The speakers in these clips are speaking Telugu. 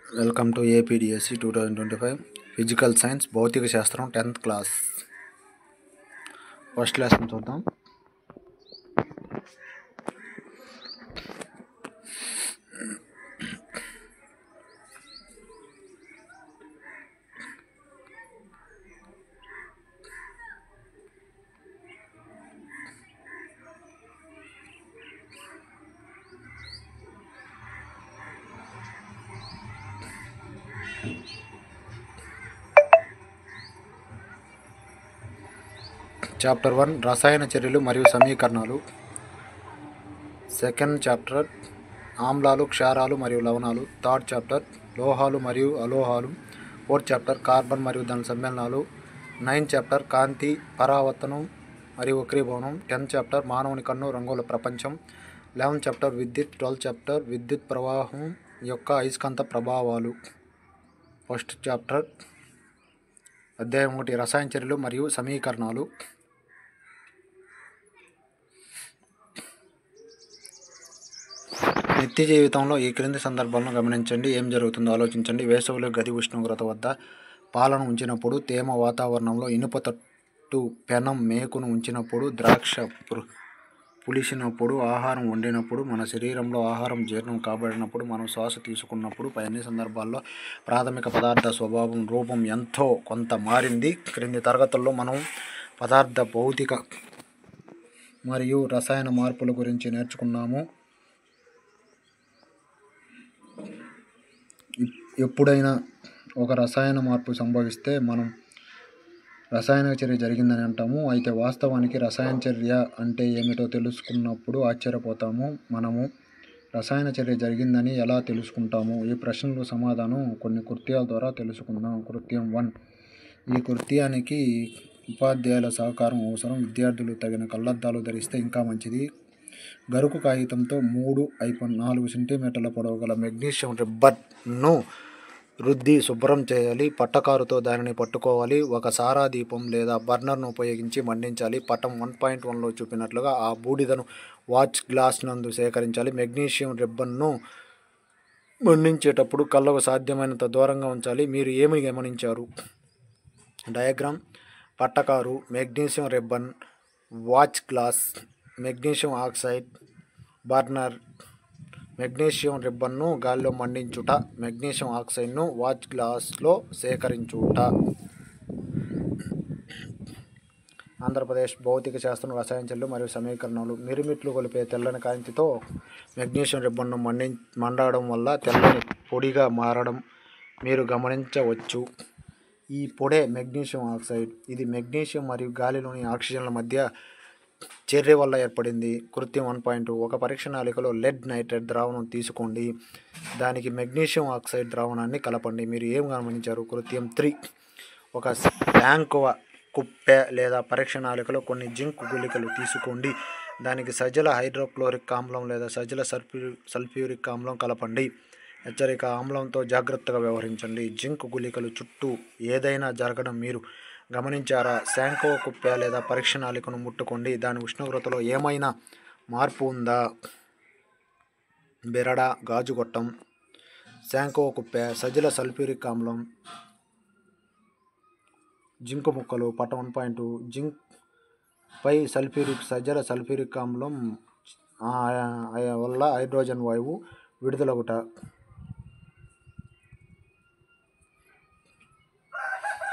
Welcome to APDSC 2025 physical science భౌతిక శాస్త్రం 10th క్లాస్ ఫస్ట్ లెసన్ చూద్దాం. చాప్టర్ 1 రసాయన చర్యలు మరియు సమీకరణాలు. సెకండ్ చాప్టర్ ఆమ్లాలు, క్షారాలు మరియు లవణాలు. థర్డ్ చాప్టర్ లోహాలు మరియు అలోహాలు. ఫోర్త్ చాప్టర్ కార్బన్ మరియు దాని సమ్మేళనాలు. 9th చాప్టర్ కాంతి, పరావర్తనం మరియు వక్రీభవనం. 10th చాప్టర్ మానవుని కన్ను రంగుల ప్రపంచం. 11th చాప్టర్ విద్యుత్. 12th చాప్టర్ విద్యుత్ ప్రవాహం యొక్క అయస్కాంత ప్రభావాలు. ఫస్ట్ చాప్టర్ అధ్యాయం 1 రసాయన చర్యలు మరియు సమీకరణాలు. నిత్య జీవితంలో ఈ క్రింది సందర్భాలను గమనించండి. ఏం జరుగుతుందో ఆలోచించండి. వేసవిలో గది ఉష్ణోగ్రత వద్ద పాలను ఉంచినప్పుడు, తేమ వాతావరణంలో ఇనుప తట్టు పెనం మేకును ఉంచినప్పుడు, ద్రాక్ష పులిసినప్పుడు, ఆహారం వండినప్పుడు, మన శరీరంలో ఆహారం జీర్ణం కాబడినప్పుడు, మనం శ్వాస తీసుకున్నప్పుడు, పై అన్ని సందర్భాల్లో ప్రాథమిక పదార్థ స్వభావం రూపం ఎంతో కొంత మారింది. క్రింది తరగతుల్లో మనం పదార్థ భౌతిక మరియు రసాయన మార్పుల గురించి నేర్చుకున్నాము. ఎప్పుడైనా ఒక రసాయన మార్పు సంభవిస్తే మనం రసాయన చర్య జరిగిందని అంటాము. అయితే వాస్తవానికి రసాయన చర్య అంటే ఏమిటో తెలుసుకున్నప్పుడు ఆశ్చర్యపోతాము. మనము రసాయన చర్య జరిగిందని ఎలా తెలుసుకుంటాము? ఈ ప్రశ్నలకు సమాధానం కొన్ని కృత్యాల ద్వారా తెలుసుకుందాం. కృత్యం 1. ఈ కృత్యానికి ఉపాధ్యాయుల సహకారం అవసరం. విద్యార్థులు తగిన కళ్లద్దాలు ధరిస్తే ఇంకా మంచిది. గరుకు కాగితంతో 3-4 సెంటీమీటర్ల పొడవు గల మెగ్నీషియం రిబ్బన్ను రుద్ది శుభ్రం చేయాలి. పట్టకారుతో దానిని పట్టుకోవాలి. ఒక సారా దీపం లేదా బర్నర్ను ఉపయోగించి మండించాలి. పటం 1.1లో చూపినట్లుగా ఆ బూడిదను వాచ్ గ్లాస్ నందు సేకరించాలి. మెగ్నీషియం రిబ్బన్ను మండించేటప్పుడు కళ్ళకు సాధ్యమైనంత దూరంగా ఉంచాలి. మీరు ఏమి గమనించారు? డయాగ్రామ్: పట్టకారు, magnesium ribbon, watch glass, magnesium oxide, burner. Magnesium రిబ్బన్ను గాలిలో మండించుట, మెగ్నీషియం ఆక్సైడ్ను వాచ్ గ్లాస్లో సేకరించుట. ఆంధ్రప్రదేశ్ భౌతిక శాస్త్రం రసాయన చర్యలు మరియు సమీకరణాలు. మిరుమిట్లు కొలిపే తెల్లని కాంతితో మెగ్నీషియం రిబ్బన్ను మండడం వల్ల తెల్లని పొడిగా మారడం మీరు గమనించవచ్చు. ఈ పొడే మెగ్నీషియం ఆక్సైడ్. ఇది మెగ్నీషియం మరియు గాలిలోని ఆక్సిజన్ల మధ్య చర్య వల్ల ఏర్పడింది. కృత్యం 1.2 ఒక పరీక్ష నాళికలో లెడ్ నైట్రేట్ ద్రావణం తీసుకోండి. దానికి మెగ్నీషియం ఆక్సైడ్ ద్రావణాన్ని కలపండి. మీరు ఏం గమనించారు? కృత్యం 3 ఒక ట్యాంకువ కుప్పె లేదా పరీక్ష నాళికలో కొన్ని జింక్ గుళికలు తీసుకోండి. దానికి సజల హైడ్రోక్లోరిక్ ఆమ్లం లేదా సజల సల్ఫ్యూరిక్ ఆమ్లం కలపండి. హెచ్చరిక: ఆమ్లంతో జాగ్రత్తగా వ్యవహరించండి. జింక్ గుళికలు చుట్టూ ఏదైనా జరగడం మీరు గమనించారా? శాంకోవ కుప్పె లేదా పరీక్ష నాళికను ముట్టుకోండి. దాని ఉష్ణోగ్రతలో ఏమైనా మార్పు ఉందా? బెరడ, గాజుగొట్టం. శాంకోవ కుప్పె, సజల సల్ఫ్యూరిక్ ఆమ్లం, జింక్ ముక్కలు. పటం 1.2 జింక్ పై సజల సల్ఫ్యూరిక్ ఆమ్లం వల్ల హైడ్రోజన్ వాయువు విడుదలగుట.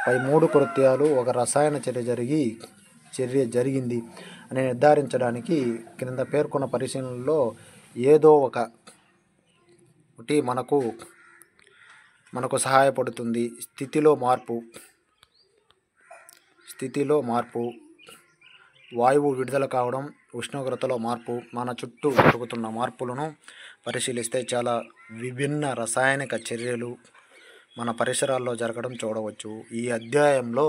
పై 3 కృత్యాలు ఒక రసాయన చర్య జరిగింది అని నిర్ధారించడానికి క్రింద పేర్కొన్న పరిశీలనలో ఏదో ఒకటి మనకు సహాయపడుతుంది. స్థితిలో మార్పు, వాయువు విడుదల కావడం, ఉష్ణోగ్రతలో మార్పు. మన చుట్టూ జరుగుతున్న మార్పులను పరిశీలిస్తే చాలా విభిన్న రసాయనిక చర్యలు మన పరిసరాల్లో జరగడం చూడవచ్చు. ఈ అధ్యాయంలో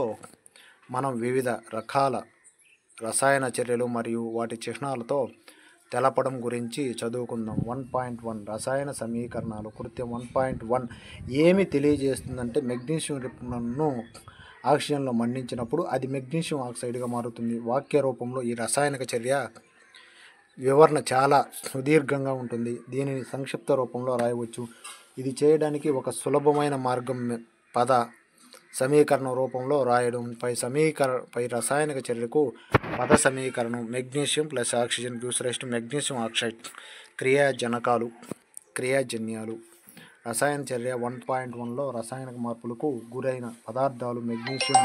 మనం వివిధ రకాల రసాయన చర్యలు మరియు వాటి చిహ్నాలతో తెలపడం గురించి చదువుకుందాం. 1.1 రసాయన సమీకరణాలు. కృత్యం 1.1 ఏమి తెలియజేస్తుందంటే మెగ్నీషియం రిబ్బన్ను ఆక్సిజన్లో మండించినప్పుడు అది మెగ్నీషియం ఆక్సైడ్గా మారుతుంది. వాక్య రూపంలో ఈ రసాయనిక చర్య వివరణ చాలా సుదీర్ఘంగా ఉంటుంది. దీనిని సంక్షిప్త రూపంలో రాయవచ్చు. ఇది చేయడానికి ఒక సులభమైన మార్గం పద సమీకరణం రూపంలో రాయడం. పై రసాయనిక చర్యకు పద సమీకరణం magnesium plus oxygen gives rise to magnesium oxide. క్రియాజన్యాలు రసాయన చర్య 1.1లో రసాయనిక మార్పులకు గురైన పదార్థాలు మెగ్నీషియం